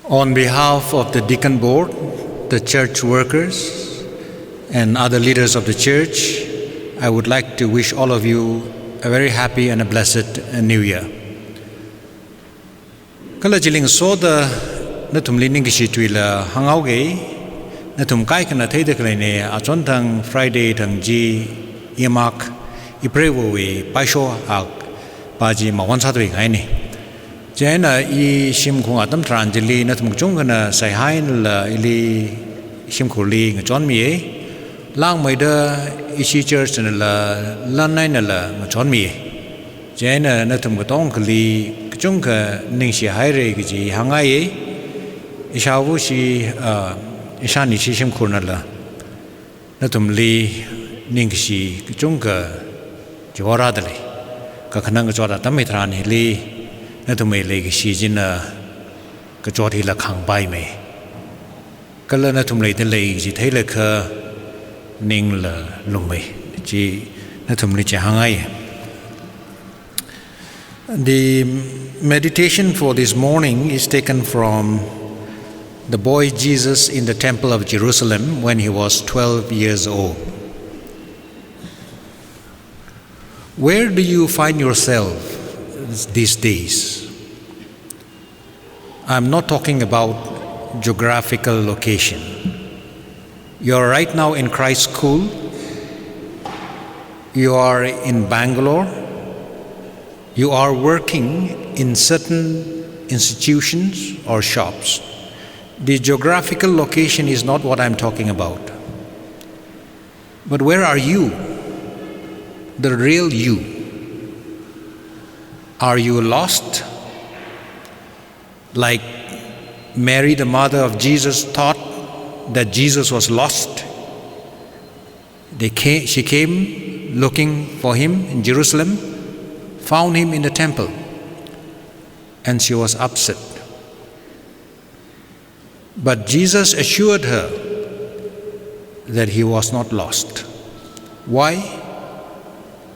On behalf of the deacon board, the church workers, and other leaders of the church, I would like to wish all of you a very happy and a blessed New Year. Kala jiling so the natum lining gishi tuila hangauge natum kai kana thei de klene achon thang Friday thang ji yamak iprewo we paisho ak paji mawan sa doi ngai ni jena I shim khung atam tranjili natum chung kana sai hain la ili shim khuli ngachon mi lang mai da ishi church na la nai na la ngachon mi jena natum gotong kli chung ka ning shi hai re gi hangai ishawu shi ishani shi shim khurna la natum li ning shi chung ka jora dale ka khanang jora tam mitran hi li natum le gi shi jin ka jori la khang bai me kala natum le de le ji thai le kha ning la lumai ji natum li cha hangai. The meditation for this morning is taken from the boy Jesus in the temple of Jerusalem when he was 12 years old. Where do you find yourself these days? I'm not talking about geographical location. You're right now in Christ's school. You are in Bangalore. You are working in certain institutions or shops. The geographical location is not what I'm talking about. But where are you? The real you. Are you lost? Like Mary, the mother of Jesus, thought that Jesus was lost. She came looking for him in Jerusalem, found him in the temple, and she was upset. But Jesus assured her that he was not lost. Why?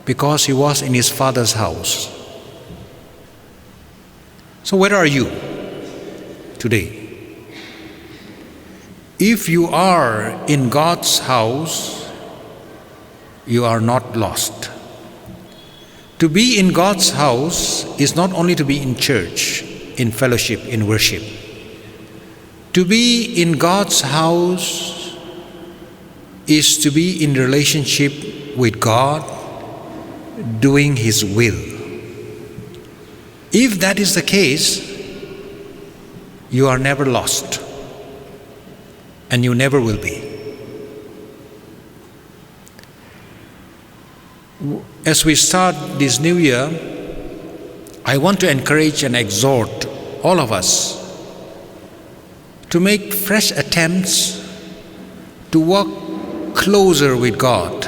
Because he was in his Father's house. So where are you today? If you are in God's house, you are not lost. To be in God's house is not only to be in church, in fellowship, in worship. To be in God's house is to be in relationship with God, doing His will. If that is the case, you are never lost, and you never will be. As we start this new year, I want to encourage and exhort all of us to make fresh attempts to walk closer with God,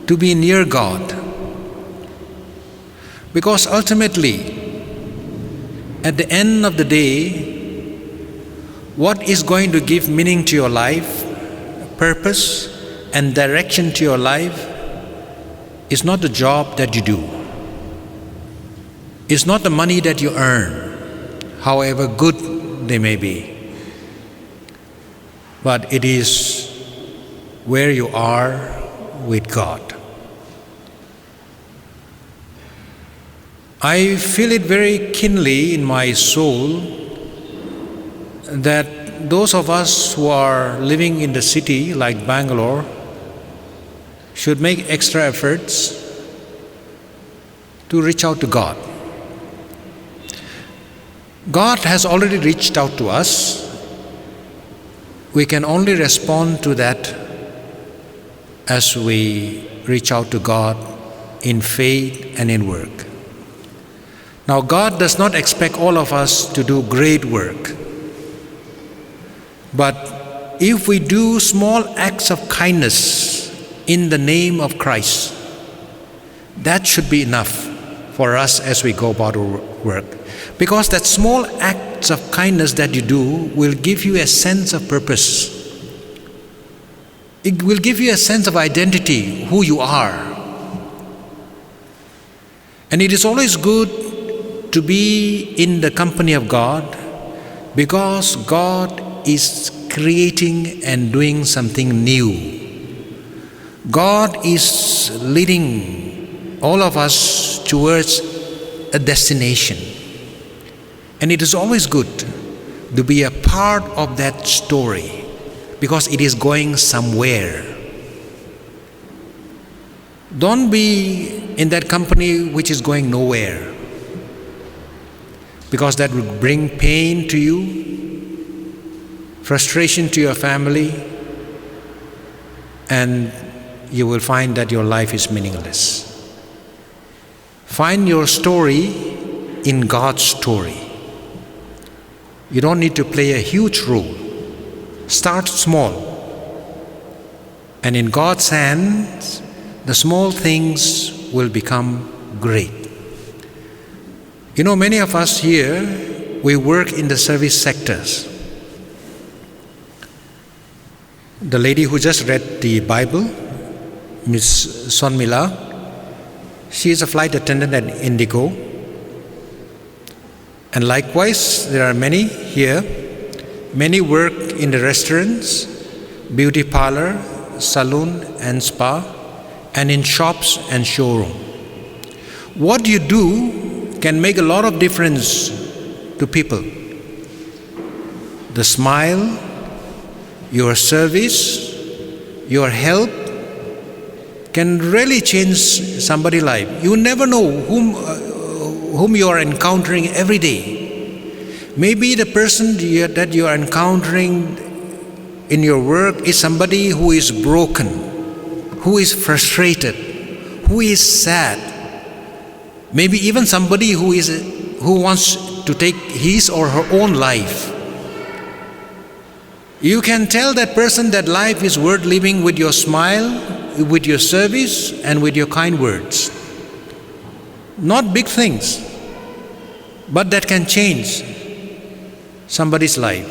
to be near God. Because ultimately, at the end of the day, what is going to give meaning to your life, purpose, and direction to your life is not the job that you do. It's not the money that you earn, however good they may be. But it is where you are with God. I feel it very keenly in my soul that those of us who are living in the city like Bangalore should make extra efforts to reach out to God. God has already reached out to us. We can only respond to that as we reach out to God in faith and in work. Now, God does not expect all of us to do great work. But if we do small acts of kindness in the name of Christ, that should be enough for us as we go about our work. Because that small acts of kindness that you do will give you a sense of purpose. It will give you a sense of identity, who you are. And it is always good to be in the company of God because God is creating and doing something new. God is leading all of us towards a destination. And it is always good to be a part of that story because it is going somewhere. Don't be in that company which is going nowhere, because that would bring pain to you, frustration to your family, and you will find that your life is meaningless. Find your story in God's story. You don't need to play a huge role. Start small. And in God's hands, the small things will become great. You know, many of us here, we work in the service sectors. The lady who just read the Bible, Ms. Sonmila, she is a flight attendant at Indigo. And likewise, there are many here. Many work in the restaurants, beauty parlor, salon and spa, and in shops and showroom. What you do can make a lot of difference to people. The smile, your service, your help can really change somebody's life. You never know whom you are encountering every day. Maybe the person that you are encountering in your work is somebody who is broken, who is frustrated, who is sad. Maybe even somebody who wants to take his or her own life. You can tell that person that life is worth living with your smile, with your service, and with your kind words. Not big things, but that can change somebody's life.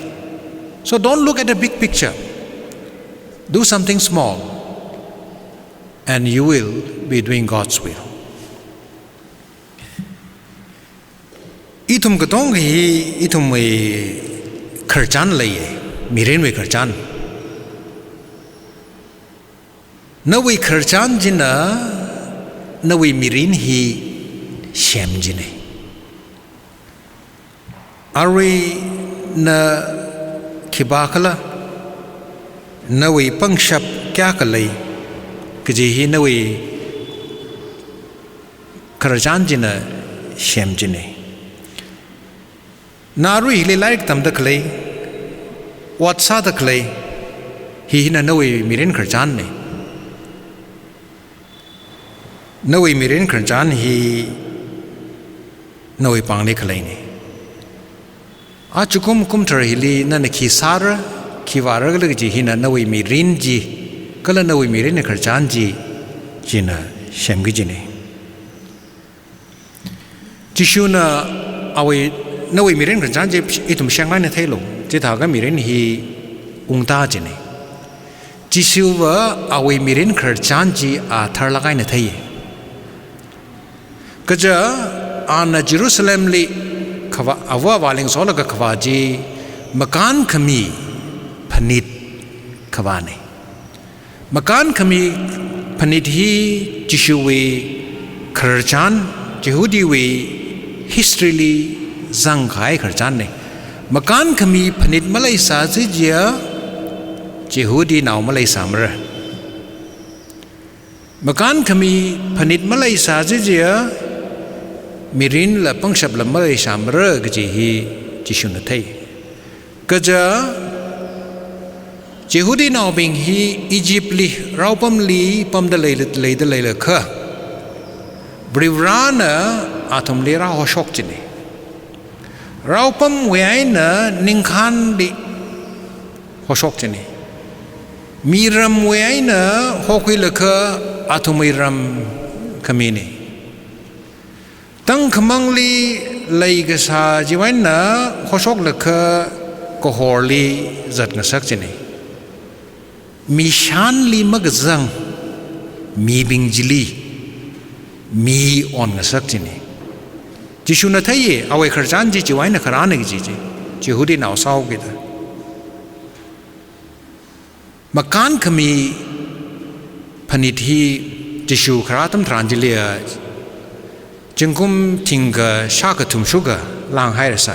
So don't look at the big picture. Do something small, and you will be doing God's will. Itum katong hi itum we kharchan laye, miren we kharchan. Na we kharchan jina, na we mirin hi shem jine. Are we na khibakala, na we pangshap kya kalay, kaji hi na we kharchan jina shem jine. Naru hi like tam da kalay, wat sa da kalay, hi na we mirin kharchan ne. Na we mirin kharchan hi na we pang ne kalay ne. A chukum kum tar hili na ne kisara kiwara galag ji hina na we mirin ji kala na we mirin kharchan ji jina shemgi jine. Jishu na awe na we mirin kharchan ji itum shangai na thelo jitha ga mirin hi ungta jine. Jishu wa awe mirin kharchan ji a thar lagai na thaye. Kaja ana Jerusalem li awa waling sola ka khawaji makan khami phanit khawane. Makan khami phanit hi jishuwe kharchan jehudi we history li zanghai kharchan ne. Makan khami phanit malai sa jia jehudi naw malai samra. Makan khami phanit malai sa jia mirin la pangshap la malay shamra gaji hi jishu na thay. Kaja jehudi naw bing hi Egypt li raupam li pam da lay la kha. Brivrana atom li ra hoshok jine. Raupam weay na ningkhan li hoshok jine. Miram weay na hokwi la kha atomiram kamine. Tangkhul li lay gasa jiwan na khosok lakha kohor li zat ngasak jine. Mi shan li magzang mi bingjili mi on ngasak jine. Jishu na thaye awe kharchan ji jiwan na kharane ji ji. จิหุดีนาวเศร้ากิดมาการขมีพนิธีจิชูคราตัมทรานจิเลียจึงกุมทิงกชากทุมชุกลางให้ระใส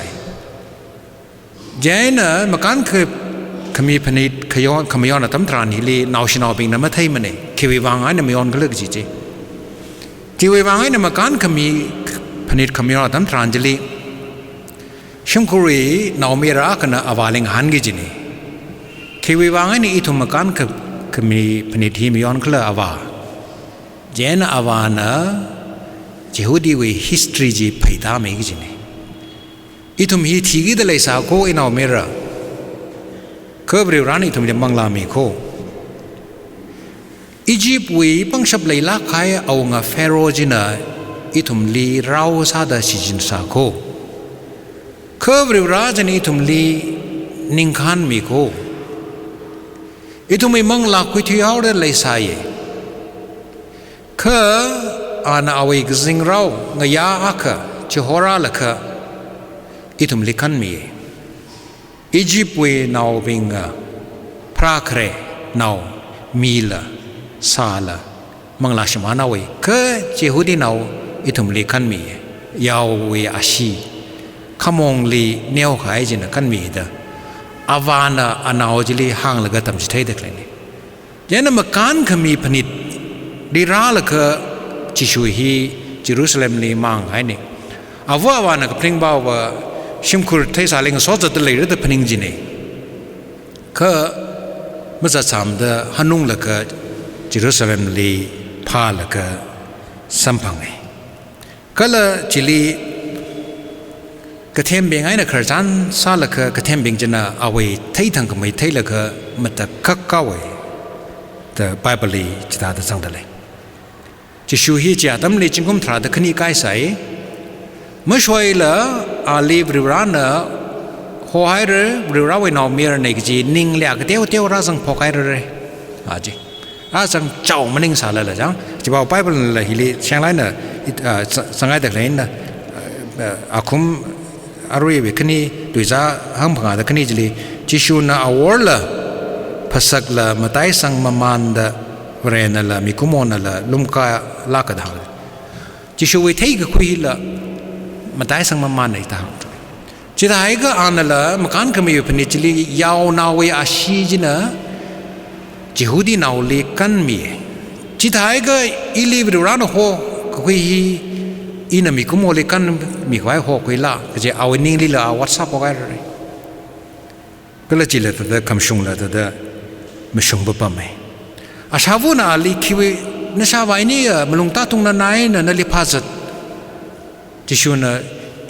เจนมาการคือขมีพนิดขยอนขมยอนตัมทรานฮิลีนาวชนาวปิงนำมาไทยมันเองคิวิวางไงนำมยอนก็เลิกจีจีคิวิวางไงนำมาการขมีพนิดขมยอนตัมทรานจิลีชิมคุรีนาวมีรักนะอวาลิงหันกิจินีคิวิวางไงนี่อิทุมมาการขมีพนิดที่มยอนก็เลิกอวาเจนอวานะจิหุดีเว history จีไปตามเองจินีอิทุมฮีทีกิดเลยสาวโคอินาวมีรักเคบริวรานิทุมจะบังลามีโคอียิปต์วีปังชับเลยลักใครเอางาเฟโรจินะอิทุมลีเราซาดาชิจินสาโคเคบริวราจันอิทุมลีนิงคันมีโคอิทุมไม่มังลักคุยที่เอาเรื่องเลยสายเคอาณาเอาไว้กสิงเราเงียอาคะจิฮอราลักอิทุมลีคันมีอียิปต์เวนาวบิงพระเครนาวมีลซาลมังลาชมานาเวก็เจหุดีนาวอิทุมลีคันมียาวเวอาชีขมงลีเนียวขายจินกันมีเดอาวานาอนาวจิลีห่างละก็ทำจิตให้เด็กเลยนี่ยันมาการขมีผนิดดีราละก็จิชูฮีเยรูซาเล็มลีมังไงนี่อาวานาก็พริ้งบ่าวชิมคุรไทยสาลิงสอดจะเลยระดับพนิงจีเน่ก็เมื่อจะทำเดฮานุงละก็เยรูซาเล็มลีพาละก็สัมพังไงก็เลยจิลีกระเทียมเบงไงนะคราจันซาละก็กระเทียมเบงจะน่าเอาไว้ไทยทางก็ไม่ไทยละก็มันจะคักเก้าไว้แต่ไบเบิลจะตาจะสังเดเลยจะชูฮีจะทำเลยจึงกุมทราดขณีกายใสเมื่อช่วยละอาลีบริวรานะหัวไฮเរបริวราไว้นอมีอะไรก็จีนิ่งเลี้ยกเตี้ยวราสังพอกไฮเร่อาจีอาสังเจ้ามันนิ่งสาเลยละจังจะบอกไปเป็นละฮิลิเชียงรายนะสังไงแต่ไหนนะอาคุมอารุยเวคณีดุยจ้าห้ามพังอาแต่คณีจิลีจิชูน่าอวอร์ละภาษาละมาไต่สังมามันดะเรนละมีคุมอนละลุมกาลากระดังจิชูเวทีก็คุยละมาได้สังมันในทางจิตหายก็อ่านละมาการก็มีอยู่เป็นจิลียาวนาเวอาชีจินะจิหุดีนาวลีกันมีจิตหายก็อีลีบริวารโฮก็คุยอีน่ะมีกุโมลีกันมีไว้โฮคุยละก็จะเอานิ่งลีละเอาวัตซับเอาไว้เลยก็เลยจิเลตัวเด็กคำชงละตัวเด็กไม่ชงบุปผาไม่อาชาวุนาลีคิวนั่นชาวไอ้นี่มาลงตาตรงนั้นไหนนั่นลีพาสัตจิชูนะ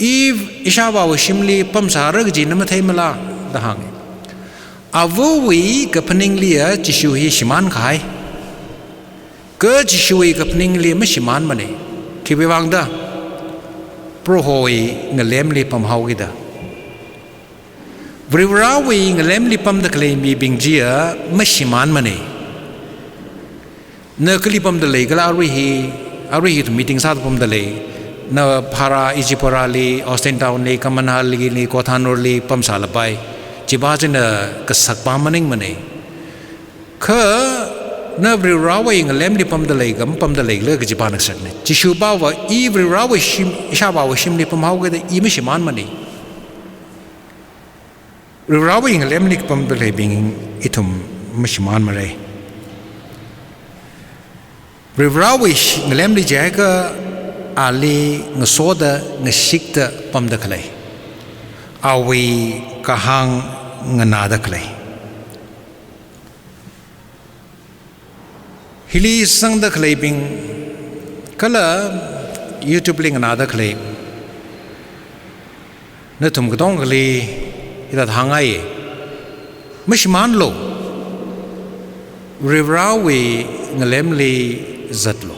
อีฟอิชาบาวชิมลีปั๊มสารกจีนมาเทมลาดะฮังอาวูวีกับพนิงลีจิชูฮีชิมันขายก็จิชูฮีกับพนิงลีไม่ชิมันมันเองคิดไปวางดะโปรโฮยเงเลมลีปั๊มเฮากิดะบริวราวีเงเลมลีปั๊มตะเคลมีบิงจีไม่ชิมันมันเองเนกลีปั๊มตะเลยก็อารุยฮีทุมีติ้งซาตปั๊มตะเลยนพาราอิจิปราลีออสเตนทาวน์ลีกัมมันฮาลีโกธานอลีปั๊มสาลไปจิบาจินกษักปามันเองมันเองคือเนบริวราวีเงเลมลีปั๊มตะเลยกัมปั๊มตะเลยเลิกจิบานักสักเนี่ยจิชูบ่าวอีบริวราวีชิมอิชาบ่าวชิมลีปั๊มเฮาก็ได้อีไม่ชิมันมันเองริวราวีเงเลมลีปั๊มตะเลยบิงอิทุมไม่ชิมันมาเลยริวราวีเงเลมลีเจ้าก็อาลีเงโซดะเงชิกตะปั๊มตะเคลยอาวีกะฮังเงนาดะเคลยฮิลีสังดะเคลยบิงก็ละยูทูบลิงนาดะเคลยนั่นทุ่มก็ต้องเคลยที่ตัดหางไงไม่ใช่มันโลริวราวีเงเลมลีจัดโล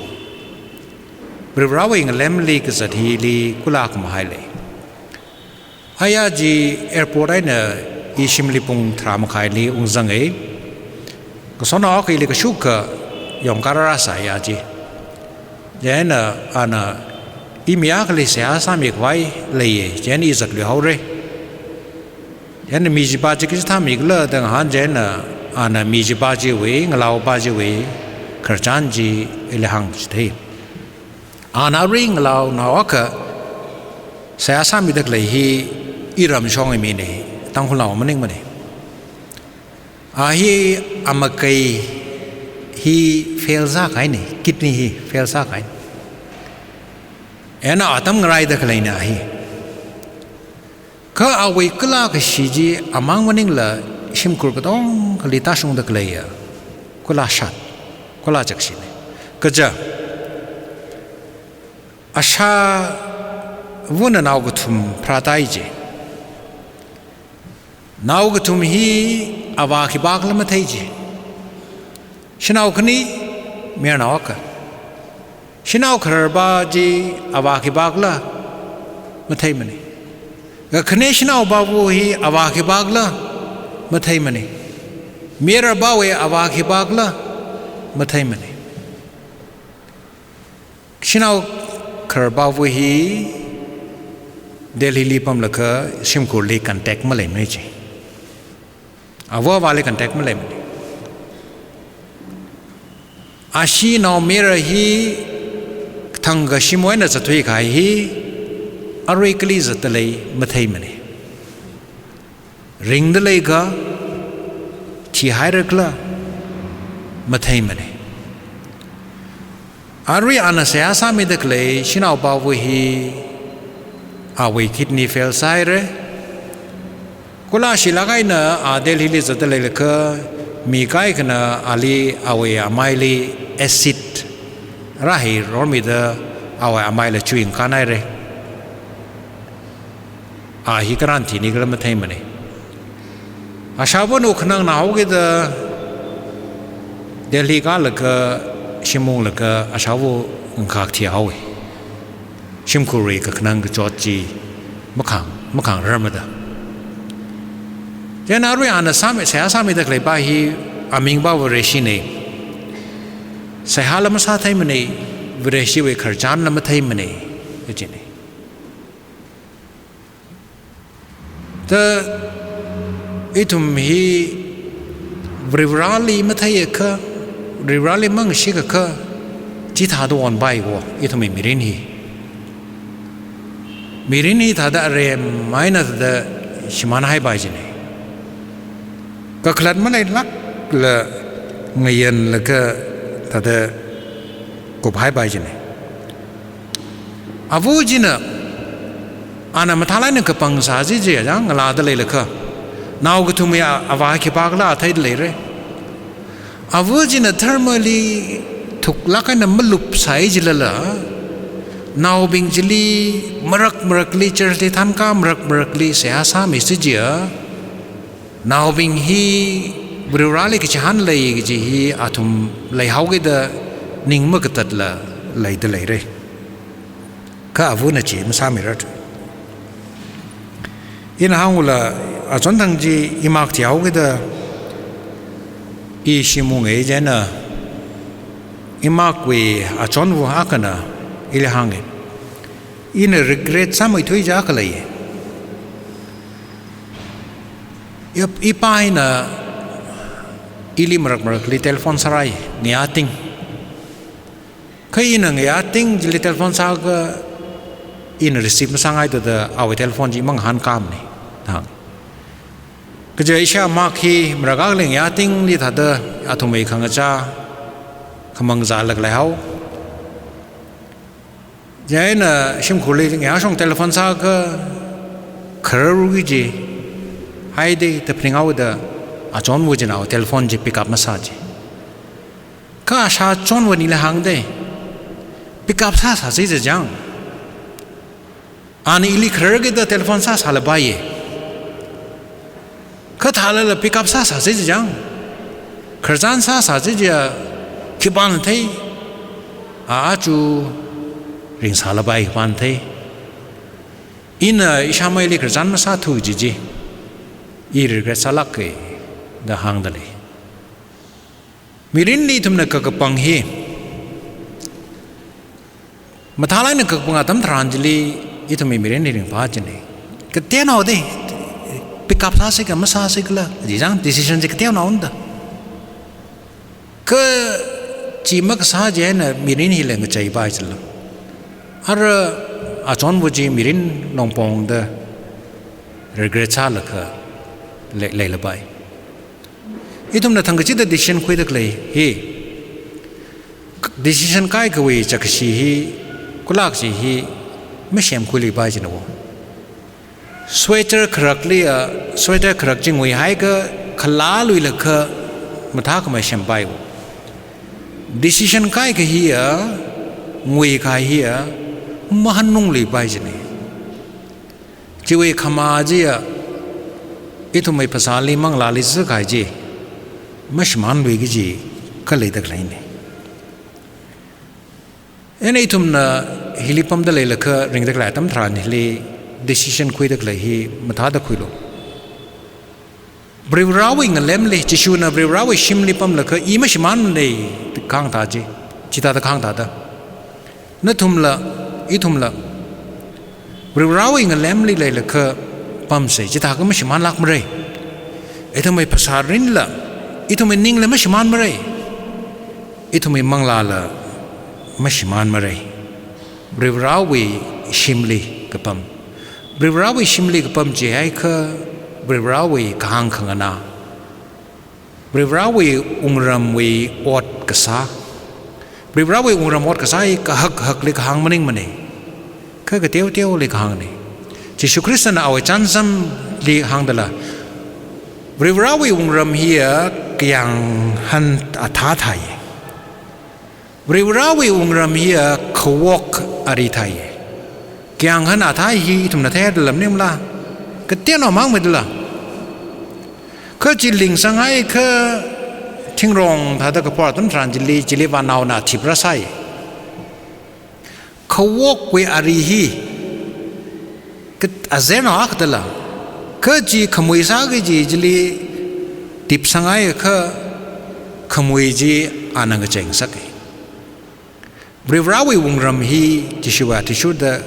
บริวารวิ่งเล่มลีกสัตฮีลีกุลากมาให้เลยอายาจีแอร์พอร์ตไอ้เนี่ยอีชิมลีปุ่งทรามขายลีอุงจังเอก็สนอคือลีก็ชุกยองการาสายอาจีเจนอันอีมียากลีเสียสามีไว้เลยเจนอีจักลีเขาเลย ยันมีจีบาจิกิสทามิกเลดังฮันเจนะอานามีจีบาจิเวงลาวบาจิเวครจันจีเอลหังสเตอานาริงลาวนาวกะเสียสามีดักเลยฮีอิรามช่องไอมีเนตั้งคนเรามันเองมันเนฮีอามาเกยฮีเฟลซากไอเนคิดนี่ฮีเฟลซากไอเอ็น่าตั้งไรดักเลยนะฮีก็เอาไว้ก็ลากชีจีอามังวันนึงละชิมกรุกต้องกลิตาชงดักเลยอะก็ลาชัดก็ลาจักชินก็จะอาชาวันนั้นเอากทุมพระไตรจีนาวกทุมฮีอาวาคิบากละมาไทยจีฉันเอาคนนี้เมียนาวกฉันเอาคราบาจีอาวาคิบากละมาไทยมันนี่ก็คนนี้ฉันเอาบาวูฮีอาวาคิบากละมาไทยมันนี่เมียระบาวอาวาคิบากละมาไทยมันนี่ฉันเอาคราบาวูฮีเดลิลีพัมลักชิมคูลีกันแทกมาเลยไม่ใช่อาวาเลกันแทกมาเลยมันอาชีนเอาเมียระฮีทั้งก็ชิมวยน่ะจะทุยขายฮีอารย์กลีจะตะเลยมาไทยมันนี่ริงเดเลยก็ที่หายรักละมาไทยมันนี่อารย์อันนั้นเสียสามีดักเลยชินเอาบ่าวฮีอาไว้คิดนี่เฟลไซเร่กุลาชิลากายนะอาเดลฮิลิจะตะเลยก็มีกายกันนะอาลีเอาไว้อาไมลีแอซิดราฮีรอมิดเอาไว้อาไมลีช่วยกันได้เร่ฮิกรันที่นี่ก็ไม่ใช่มันนี่อาชาวบ้านอุคนังหนาวกิดเดลีกาลก็ชิมงลก็อาชาวบ้านขักที่เอาไว้ชิมคุรีก็ขนังก็จอดจีมะขังเริ่มได้ยันอารุยอันนั้นสามีเสียสามีตะเลยไปฮีอามิงบ่าวเรชินีเสียหาลมาซาไทยมันนี่เรชิเวขจานลมาไทยมันนี่ก็จริงนี่แต่อีทุมฮีริวราลีมาไทยก็ริวราลีมังชิกก็จิตหาดูอ่อนใบกว่าอีทุมมีรินฮีถ้าได้เรียนไม่น่าจะชิมันให้ใบจีนี่ก็ขลัดมันเลยลักละเงียนแล้วก็ถ้าได้กบให้ใบจีนี่อาวุธจีน่ะอันนั้นมาทำอะไรนึกปังสาจิเจียจังลาดเลยล่ะค่ะนาวก็ทุ่มยาอาวาคิปากลาไทยเลยเร่อาวุธจีน่ะเทอร์มาลีถูกลักกันมันลุบใส่จิละนาวบิงจิลีมรักลีเจอร์ที่ทำก้ามรักลีเสียสามิสเจียนาวบิงฮีบริวารลีกิจหันเลยกิจฮีอาทุมเลยเขากิดนิ่งมกตัดละเลยเดเลยเร่ก็อาวุธน่ะจีมันสามิรัดอินหางละอาจารย์ทั้งจีอิมากที่เอากิดอีชิมุงเอเจนะอิมากเวอาจารย์วัวอากันนะอิเลหังอินregret สามัยทุยจากเลยอีป้ายนะอิลิมรักลีเทลโฟนสลายเงียติงเคยอินเงียติงลีเทลโฟนสากอินreceive มาสั่งไอ้ตัวเอาไว้เทลโฟนจีมังหันกามนี่ทางก็จะอิชามาคีมรักเลี้ยงยาติงลีทัดอาทุมีขังจ้าขมังจาลักแล้วยัยน่ะชิมคุลีเงี้ยช่องเทลโฟนสากคารุกิจีให้ดีแต่พริ้งเอาเดอาจอนวูจินเอาเทลโฟนจีปิกอัพมาซาจีก็อาชาจอนวันนี้ละหังเดปิกอัพซาสิจะจังอันนี้ลิคาร์กิดเทลโฟนซาสาลบายก็ท้าเลยปิกอัพซาสิจะจังคร์จันซาสิจะคิบันเทอาจูริงสาลบายบันเทอินอิชาไม่ลิคร์จันมาซาทูจีอีริกสลักเกดะหังดเลยมิรินนี่ทุมนักกปังฮีมาท้าไล่นักกปังอาตัมทรานจิลีอีทุมมิรินนี่ริงพาจนี่ก็เตี้ยนเอาดิ pick up sa sik ma sa sik la ji jang decision je ketiao na onda ke chi mak sa je na mirin hi leng chai bai chal ar a chon bu ji mirin nong pong da regret cha la kha le la bai itum na thang chi da decision khoi dak lei hi decision kai ka we chak shi hi kulak si hi ma shem khuli bai jin wo sweater khrak lia sweater khrak jing we hai ka khala lui la kha matha ka ma shem bai wo decision kai ka hi ya ngui kai hi ya ma han nong li bai jin ji we khama ji ya itu mai pasali mang la li sa kai ji ma shman lui gi ji ka le dak lai ne ene itum na hilipam da le la kha ring dak la tam thran li decision khoi dak lai hi matha da khoi lo brewrawi ngalem le chishu na brewrawi shimli pam la kha ima shman nei khang ta ji chita da khang ta da na thumla I thumla brewrawi ngalem li le la kha pam se chita ka ma shman lak mre e thumai pasarin la I thumai ning le ma shman mre I thumai mangla la ma shman mre brewrawi shimli ka pam brewrawi shimli ka pam je ai kha brewrawi kahang khangana brewrawi ungram we ot kasa brewrawi ungram ot kasa ka hak le kahang maning mane kha ka teo le kahang ne Jesu Christ na awe chansam li hang dala brewrawi ungram hiya kyang han atha thai brewrawi ungram hiya khwok ari thai kyang han atha hi thumna the lam nim la cái tiếng nào mang mình là cái chỉ linh sang ai cái tiếng rong thà đó cái part tấm tràn chỉ li vào nào na chip ra sai khâu walk với ari hi cái azén nào ác đó là cái chỉ khmui sa cái chỉ li tip sang ai cái khmui chỉ anang cái cheng sak brevrawi ungram hi tishuwa tishuda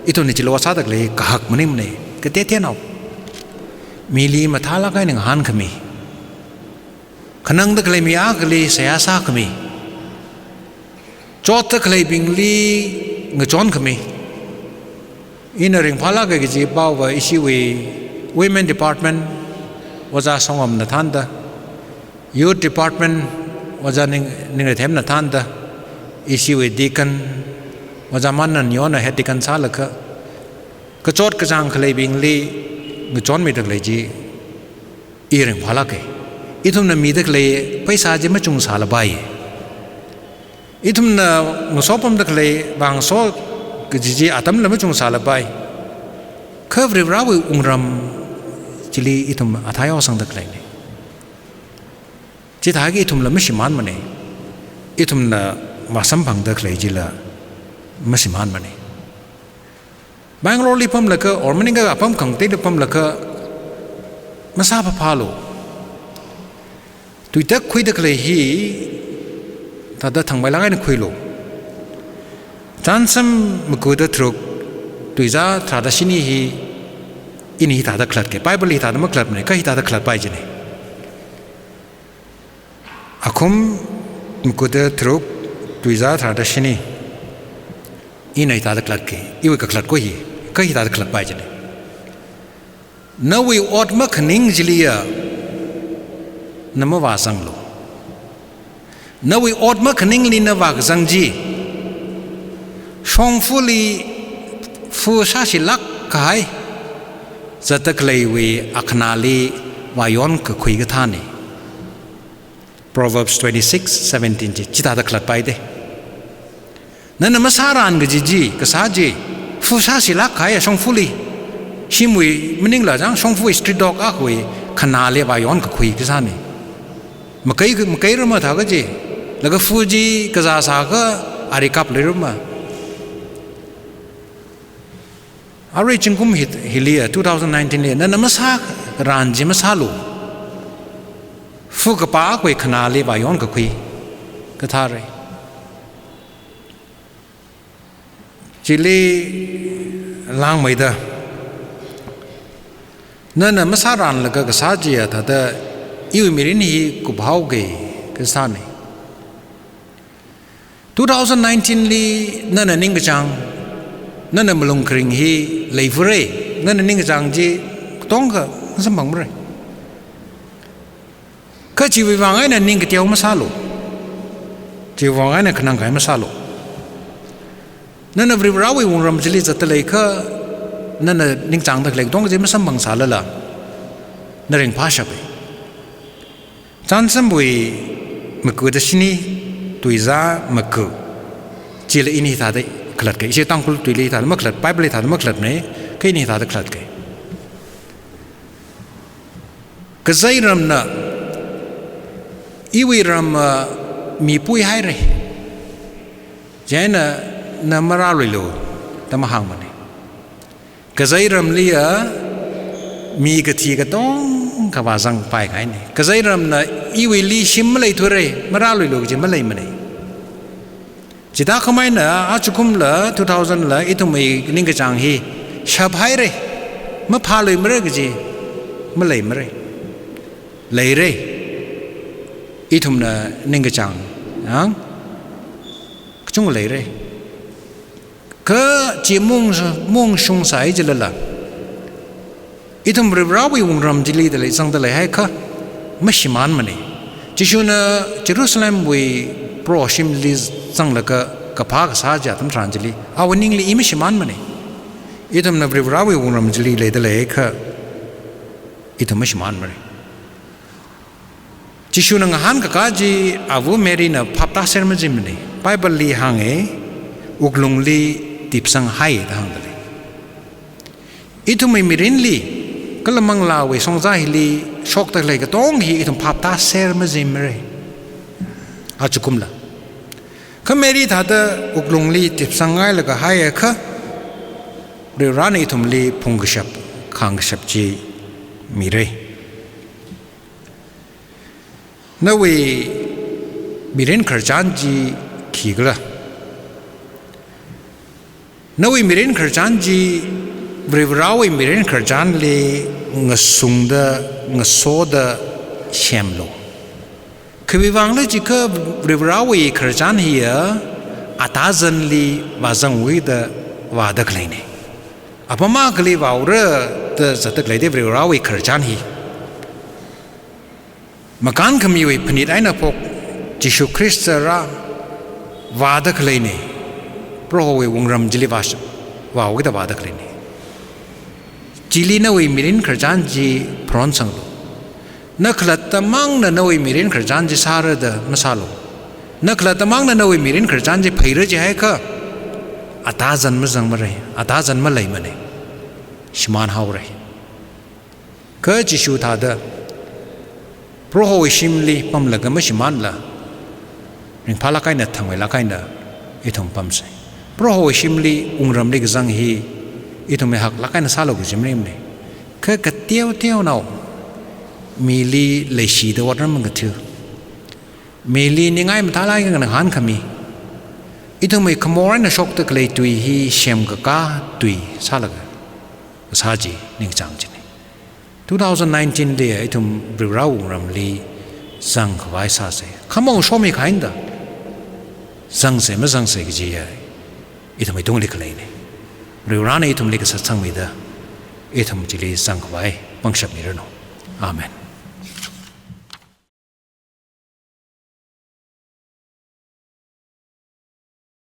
itu ni chilwa sa dak le kahak manim ne cái thế nào mili mathala kai nang han khami khanang da klei mi a kli saya sa khami chot ta klei bingli nga chon khami in ring phala ga ji baw wa isi we women department waza songam na thanda youth department waza ning them na thanda isi we deacon waza man nan yo na head deacon sa la kha ka chot ka jang klei bingli người chọn mi được lấy gì, iring phala cái, ít hôm nay mi được lấy paisa gì mà chung xả là bay, ít hôm nay người số pom được lấy bằng số cái gì atam là mà chung xả là bay, khơi về rau với ram chỉ li ít hôm athai ao sang được lấy này, chỉ thấy cái ít hôm là mấy siman mà này, ít hôm là mà sắm bằng được lấy gì là mấy siman mà này. Bangalore li pam laka or maning ga pam khang te pam laka masa pa phalo tuita khui dak le hi ta da thang bai langai na khui lo chansam mku da thruk tuiza thada sini hi ini ta da khlat ke bible ta da ma khlat ne ka hi ta da khlat pai jene akhum mku da thruk tuiza thada sini ini ta da khlat ke iwe ka khlat ko hi cái gì ta được làm bài chứ này, nếu vì ớt mất khinh jilia, nằm vào sang lo, nếu vì ớt mất khinh li nằm vào sang gì, song phu li phu sa si lắc cái, giờ tất lấy vì aknali vayon cái khui cái thani, Proverbs 26:17 chỉ ta được làm bài đấy, nên nằm sa ran cái gì cái sa gì phu sa si lak khai song phu li shimui mening la jang song phu street dog a hui khana le ba yon ka khui ki sa ni makai ro ma tha ga ji la ga phu ji ka za sa ga ari kap le ro ma ari chingkum hilia 2019 le na namasa ran ji ma sa lu phu ka pa khui khana le ba yon ka khui ka tha re Chile lang mai da นั่นน่ะมาสารันแล้วก็สาเจียถ้าแต่อีวิมิรินฮีกุบเฮาเกยก็สานี่2019ลีนั่นน่ะนิ่งกจังนั่นน่ะมลงคริงฮีเลยฟเรนั่นน่ะนิ่งกจังจีต้องก็สมบังบ่ได้ก็ชีวิตวางไอ้น่ะนิ่งกเตียวมาซาโลชีวิตวางไอ้น่ะขนังไก่มาซาโลนั่นน่ะบริบราวิวงรำจิลิจัตเลยก็นั่นน่ะนิ่งจังตะเล็กต้องก็จะมาสมบังซาละละนั่นเองพาชไปจันสมบุยมะกูดชินีตุยซามะกูจิลอินี่ท่าได้ขลัดกันอีเชตังคุลตุยลีท่ามะขลัดไปบลิท่ามะขลัดเนี่ยก็อินี่ท่าได้ขลัดกันก็ใจรำน่ะอีวิรำมีปุยให้เลยเจน่ะน่ะมาราลุยโลแต่มาห่างมันเนี่ยก็ใจรำเลียมีกะทีก็ต้องขวาจังไปไงเนี่ยก็ใจรำน่ะอีวิลีชิมมาเลยทุเรมาราลุยโลก็จะมาเลยมันเนี่ยจิตาเขาไม่น่ะอาจุกุมละ2000ละอีทุ่มอีนิ่งกระจังฮีชาบให้เลยมาพาเลยมาเลยก็จะมาเลยมาเลยเลยอีทุ่มน่ะนิ่งกระจังก็จงเลยก็จีมุ่งชงสายจิละละอีทุ่มเรียบร้อยวงรำจิลีแต่เลยสังแต่เลยให้ค่ะไม่ชิมันมันนี่จิชูน่ะเยรูซาเล็มวิโปรชิมลิสังละก็พากษาจัดตั้งทรานจิลีเอาวันนี้เลยอีไม่ชิมันมันนี่อีทุ่มน่ะเรียบร้อยวงรำจิลีเลยแต่เลยค่ะอีทุ่มไม่ชิมันมันนี่จิชูนังหันกับกาจีอาวุเมริน่ะพับตาเซอร์มจิมนี่ไปบลีหางอุกลงลีติบสังไห้ทางเลยอีทุ่มไม่มีรินลีก็ละมังลาเวสงใจลีช็อกตะเลยก็ต้องฮีอีทุ่มพับตาเซอร์มจิมเลยอาจุกุมละก็เมริท่าเตอุกลงลีติบสังไห้แล้วก็ไห้ค่ะเรื่องร้านอีทุ่มลีพงกษับขังกษับจีมีเรนั่นเวมีเรื่องขจรจีขี้กละนั่นเวมีเรื่องขจรจีบริบราวิมีเรื่องขจรเลยงสุงดงโซดเชมโลคือวิวังเลยจีก็บริบราวิขจรเฮียอัตาจันลีวาจังวิดวาดักเลยเนี่ยอาปมากลีวาอุระแต่จัดตักเลยเดบริบราวิขจรเฮียมาการขมีไว้พนิดไอ้น่ะพกจิชูคริสต์ระวาดักเลยเนี่ยเพราะว่าวงรำจิลิวาสว่าวิดวาดักเลยเนี่ยจิลีน่ะวิมิรินขจรจีพรอนสังโลนักลัดตมังน่ะวิมิรินขจรจีสารเดมาซาโลนักลัดตมังน่ะวิมิรินขจรจีไพร์จีให้ค่ะอัตาจันมาจังมาเลยอัตาจันมาเลยมันเนี่ยชิมานฮาวเลยก็จิชูท่าเดเพราะว่าชิมลีปั๊มละก็ไม่ชิมันละยังพาละใครน่ะทั้งเวลาใครน่ะอีทุ่มปั๊มใส่เพราะว่าชิมลีอุงรำลีก็จังฮีอีทุ่มไม่หักละใครน่ะซาโลก็จิมลีมันเนี่ยก็เที่ยวน่ะมีลีเลยชีดวัดนั้นมันก็เที่ยวมีลีนี่ไงมันท่าไรกันหันขมีอีทุ่มไม่ขโมยน่ะช็อกตะเลยตุยฮีเชมก็ก้าตุยซาละก็ซาจีนี่ก็จังจี2019 เดียไอ้ทุ่มบริราวุรำลีสังขวายซาเสขโมยชอบไม่ขายน่ะสังเสไม่สังเสก็จีไอ้ทุ่มไม่ต้องเลิกเลยเนี่ยบริราเนี่ยไอ้ทุ่มเลิกสัตสังไม่ได้ไอ้ทุ่มจีลีสังขวายบังคับมีเรื่องอาเมน